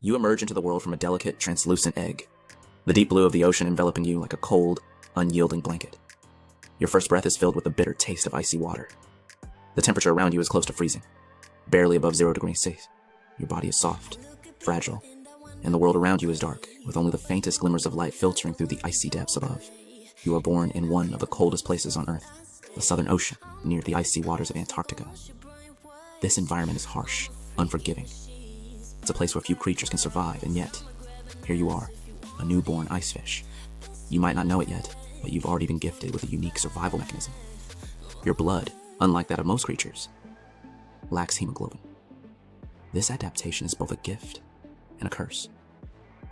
You emerge into the world from a delicate, translucent egg, the deep blue of the ocean enveloping you like a cold, unyielding blanket. Your first breath is filled with the bitter taste of icy water. The temperature around you is close to freezing, barely above 0 degrees Celsius. Your body is soft, fragile, and the world around you is dark, with only the faintest glimmers of light filtering through the icy depths above. You are born in one of the coldest places on Earth, the Southern Ocean, near the icy waters of Antarctica. This environment is harsh, unforgiving. It's a place where few creatures can survive, and yet, here you are, a newborn icefish. You might not know it yet, but you've already been gifted with a unique survival mechanism. Your blood, unlike that of most creatures, lacks hemoglobin. This adaptation is both a gift and a curse.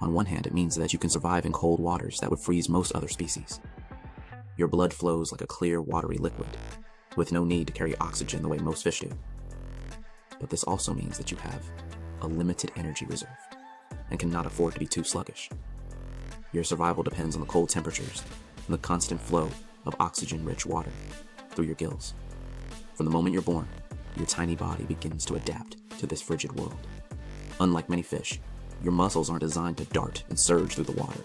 On one hand, it means that you can survive in cold waters that would freeze most other species. Your blood flows like a clear, watery liquid, with no need to carry oxygen the way most fish do. But this also means that you have a limited energy reserve and cannot afford to be too sluggish. Your survival depends on the cold temperatures and the constant flow of oxygen-rich water through your gills. From the moment you're born, your tiny body begins to adapt to this frigid world. Unlike many fish, your muscles aren't designed to dart and surge through the water.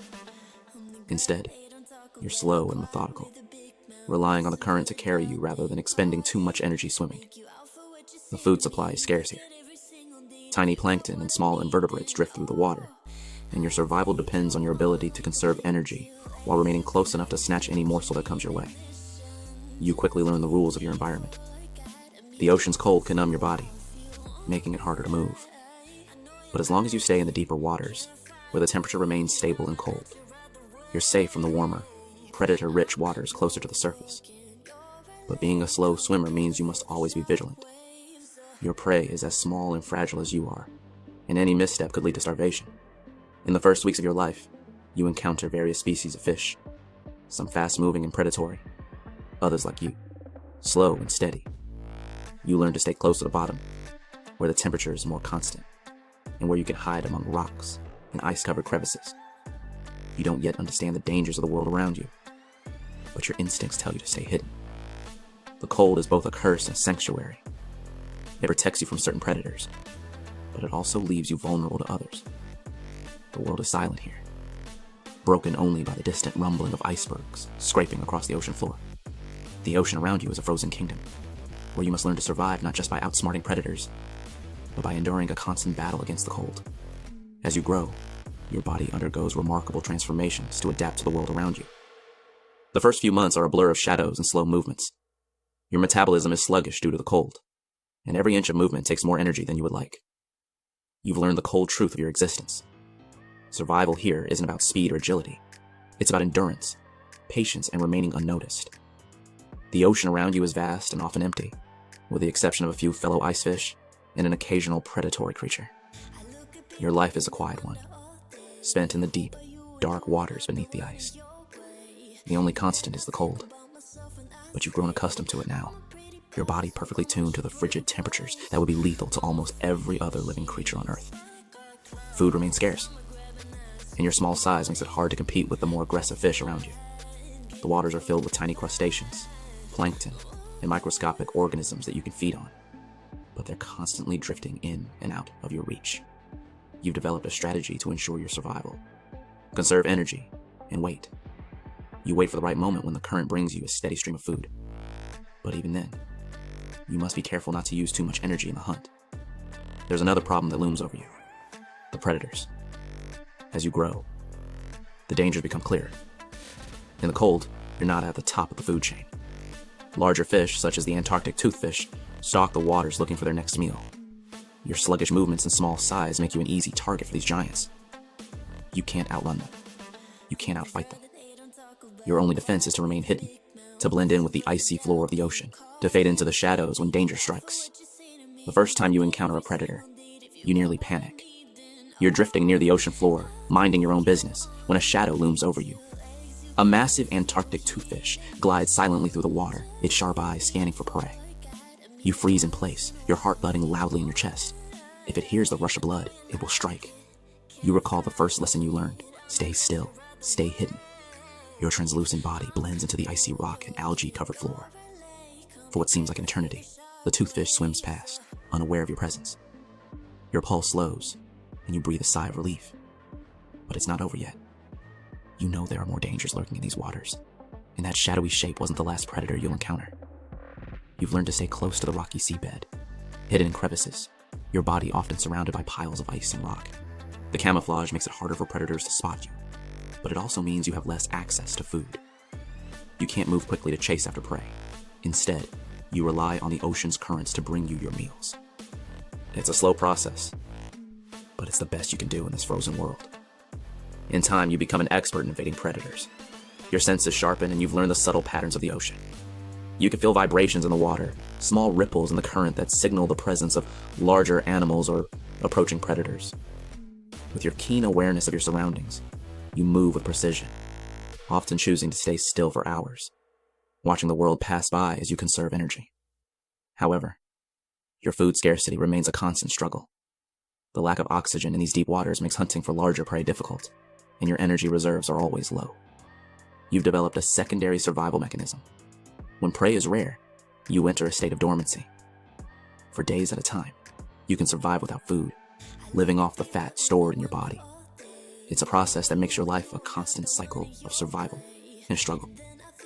Instead, you're slow and methodical, relying on the current to carry you rather than expending too much energy swimming. The food supply is scarce here. Tiny plankton and small invertebrates drift through the water, and your survival depends on your ability to conserve energy while remaining close enough to snatch any morsel that comes your way. You quickly learn the rules of your environment. The ocean's cold can numb your body, making it harder to move. But as long as you stay in the deeper waters, where the temperature remains stable and cold, you're safe from the warmer, predator-rich waters closer to the surface. But being a slow swimmer means you must always be vigilant. Your prey is as small and fragile as you are, and any misstep could lead to starvation. In the first weeks of your life, you encounter various species of fish, some fast-moving and predatory, others like you, slow and steady. You learn to stay close to the bottom, where the temperature is more constant, and where you can hide among rocks and ice-covered crevices. You don't yet understand the dangers of the world around you, but your instincts tell you to stay hidden. The cold is both a curse and a sanctuary. It protects you from certain predators, but it also leaves you vulnerable to others. The world is silent here, broken only by the distant rumbling of icebergs scraping across the ocean floor. The ocean around you is a frozen kingdom, where you must learn to survive not just by outsmarting predators, but by enduring a constant battle against the cold. As you grow, your body undergoes remarkable transformations to adapt to the world around you. The first few months are a blur of shadows and slow movements. Your metabolism is sluggish due to the cold, and every inch of movement takes more energy than you would like. You've learned the cold truth of your existence. Survival here isn't about speed or agility. It's about endurance, patience, and remaining unnoticed. The ocean around you is vast and often empty, with the exception of a few fellow icefish and an occasional predatory creature. Your life is a quiet one, spent in the deep, dark waters beneath the ice. The only constant is the cold, but you've grown accustomed to it now, your body perfectly tuned to the frigid temperatures that would be lethal to almost every other living creature on Earth. Food remains scarce, and your small size makes it hard to compete with the more aggressive fish around you. The waters are filled with tiny crustaceans, plankton, and microscopic organisms that you can feed on, but they're constantly drifting in and out of your reach. You've developed a strategy to ensure your survival. Conserve energy and wait. You wait for the right moment when the current brings you a steady stream of food. But even then, you must be careful not to use too much energy in the hunt. There's another problem that looms over you: the predators. As you grow, the dangers become clearer. In the cold, you're not at the top of the food chain. Larger fish, such as the Antarctic toothfish, stalk the waters looking for their next meal. Your sluggish movements and small size make you an easy target for these giants. You can't outrun them. You can't outfight them. Your only defense is to remain hidden, to blend in with the icy floor of the ocean, to fade into the shadows when danger strikes. The first time you encounter a predator, you nearly panic. You're drifting near the ocean floor, minding your own business, when a shadow looms over you. A massive Antarctic toothfish glides silently through the water, its sharp eyes scanning for prey. You freeze in place, your heart thudding loudly in your chest. If it hears the rush of blood, it will strike. You recall the first lesson you learned: stay still, stay hidden. Your translucent body blends into the icy rock and algae-covered floor. For what seems like an eternity, the toothfish swims past, unaware of your presence. Your pulse slows, and you breathe a sigh of relief. But it's not over yet. You know there are more dangers lurking in these waters, and that shadowy shape wasn't the last predator you'll encounter. You've learned to stay close to the rocky seabed, hidden in crevices, your body often surrounded by piles of ice and rock. The camouflage makes it harder for predators to spot you, but it also means you have less access to food. You can't move quickly to chase after prey. Instead, you rely on the ocean's currents to bring you your meals. It's a slow process, but it's the best you can do in this frozen world. In time, you become an expert in evading predators. Your senses sharpen and you've learned the subtle patterns of the ocean. You can feel vibrations in the water, small ripples in the current that signal the presence of larger animals or approaching predators. With your keen awareness of your surroundings, you move with precision, often choosing to stay still for hours, watching the world pass by as you conserve energy. However, your food scarcity remains a constant struggle. The lack of oxygen in these deep waters makes hunting for larger prey difficult, and your energy reserves are always low. You've developed a secondary survival mechanism. When prey is rare, you enter a state of dormancy. For days at a time, you can survive without food, living off the fat stored in your body. It's a process that makes your life a constant cycle of survival and struggle,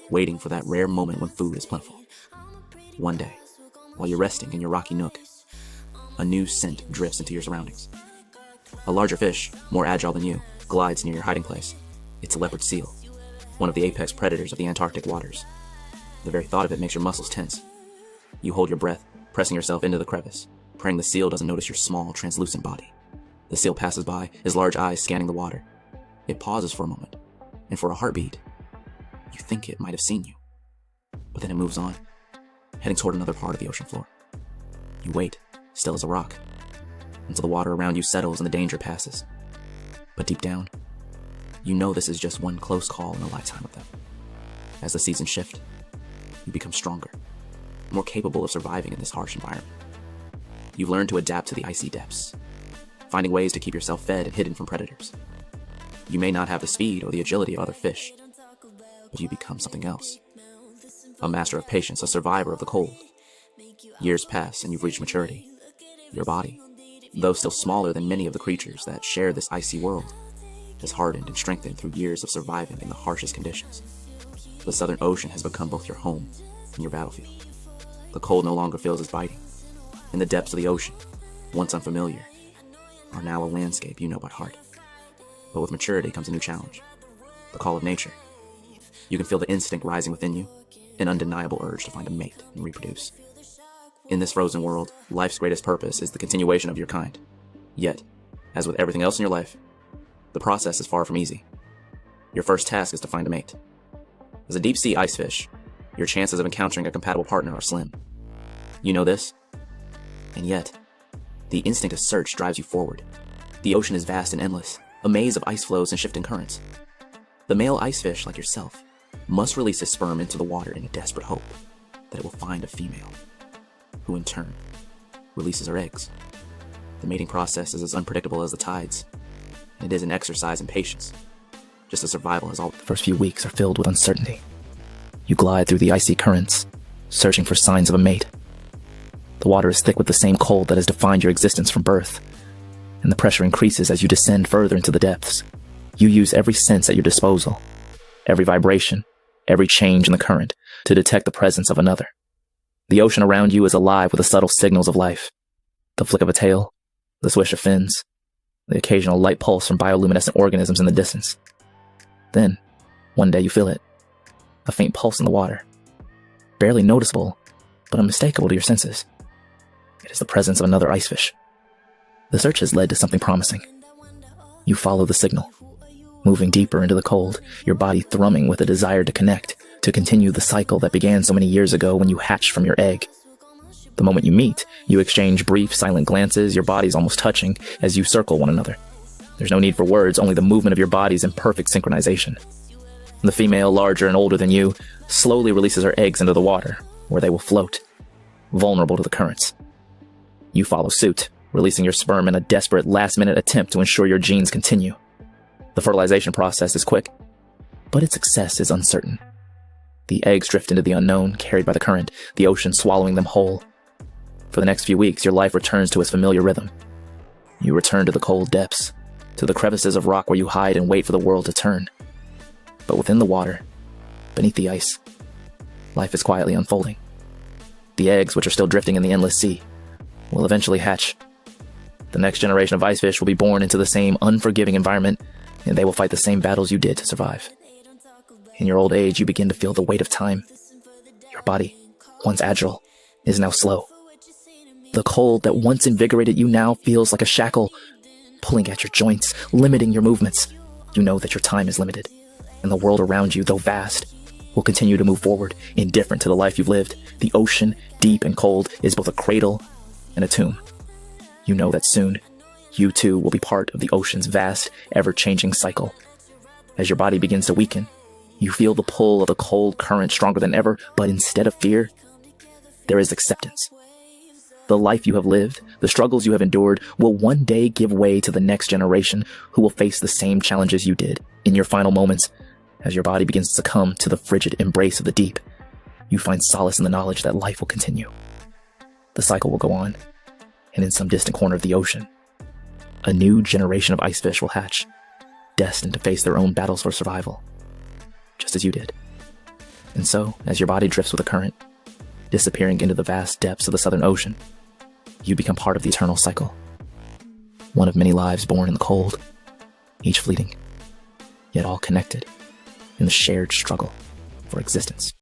waiting for that rare moment when food is plentiful. One day, while you're resting in your rocky nook, a new scent drifts into your surroundings. A larger fish, more agile than you, glides near your hiding place. It's a leopard seal, one of the apex predators of the Antarctic waters. The very thought of it makes your muscles tense. You hold your breath, pressing yourself into the crevice, praying the seal doesn't notice your small, translucent body. The seal passes by, his large eyes scanning the water. It pauses for a moment, and for a heartbeat, you think it might have seen you. But then it moves on, heading toward another part of the ocean floor. You wait, still as a rock, until the water around you settles and the danger passes. But deep down, you know this is just one close call in a lifetime of them. As the seasons shift, you become stronger, more capable of surviving in this harsh environment. You've learned to adapt to the icy depths, finding ways to keep yourself fed and hidden from predators. You may not have the speed or the agility of other fish, but you become something else. A master of patience, a survivor of the cold. Years pass and you've reached maturity. Your body, though still smaller than many of the creatures that share this icy world, has hardened and strengthened through years of surviving in the harshest conditions. The Southern Ocean has become both your home and your battlefield. The cold no longer feels as biting, and the depths of the ocean, once unfamiliar, are now a landscape you know by heart. But with maturity comes a new challenge, the call of nature. You can feel the instinct rising within you, an undeniable urge to find a mate and reproduce. In this frozen world, life's greatest purpose is the continuation of your kind. Yet, as with everything else in your life, the process is far from easy. Your first task is to find a mate. As a deep-sea icefish, your chances of encountering a compatible partner are slim. You know this? And yet, the instinct of search drives you forward. The ocean is vast and endless, a maze of ice flows and shifting currents. The male icefish, like yourself, must release his sperm into the water in a desperate hope that it will find a female, who in turn releases her eggs. The mating process is as unpredictable as the tides, and it is an exercise in patience, just as survival is all. The first few weeks are filled with uncertainty. You glide through the icy currents, searching for signs of a mate. The water is thick with the same cold that has defined your existence from birth, and the pressure increases as you descend further into the depths. You use every sense at your disposal, every vibration, every change in the current, to detect the presence of another. The ocean around you is alive with the subtle signals of life. The flick of a tail, the swish of fins, the occasional light pulse from bioluminescent organisms in the distance. Then, one day you feel it. A faint pulse in the water. Barely noticeable, but unmistakable to your senses. It is the presence of another icefish. The search has led to something promising. You follow the signal, moving deeper into the cold, your body thrumming with a desire to connect, to continue the cycle that began so many years ago when you hatched from your egg. The moment you meet, you exchange brief, silent glances, your bodies almost touching, as you circle one another. There's no need for words, only the movement of your bodies in perfect synchronization. The female, larger and older than you, slowly releases her eggs into the water, where they will float, vulnerable to the currents. You follow suit, releasing your sperm in a desperate last-minute attempt to ensure your genes continue. The fertilization process is quick, but its success is uncertain. The eggs drift into the unknown, carried by the current, the ocean swallowing them whole. For the next few weeks, your life returns to its familiar rhythm. You return to the cold depths, to the crevices of rock where you hide and wait for the world to turn. But within the water, beneath the ice, life is quietly unfolding. The eggs, which are still drifting in the endless sea, will eventually hatch. The next generation of icefish will be born into the same unforgiving environment, and they will fight the same battles you did to survive. In your old age, you begin to feel the weight of time. Your body, once agile, is now slow. The cold that once invigorated you now feels like a shackle, pulling at your joints, limiting your movements. You know that your time is limited, and the world around you, though vast, will continue to move forward, indifferent to the life you've lived. The ocean, deep and cold, is both a cradle and a tomb. You know that soon, you too will be part of the ocean's vast, ever-changing cycle. As your body begins to weaken, you feel the pull of the cold current stronger than ever, but instead of fear, there is acceptance. The life you have lived, the struggles you have endured, will one day give way to the next generation who will face the same challenges you did. In your final moments, as your body begins to succumb to the frigid embrace of the deep, you find solace in the knowledge that life will continue. The cycle will go on, and in some distant corner of the ocean, a new generation of icefish will hatch, destined to face their own battles for survival, just as you did. And so, as your body drifts with the current, disappearing into the vast depths of the Southern Ocean, you become part of the eternal cycle. One of many lives born in the cold, each fleeting, yet all connected in the shared struggle for existence.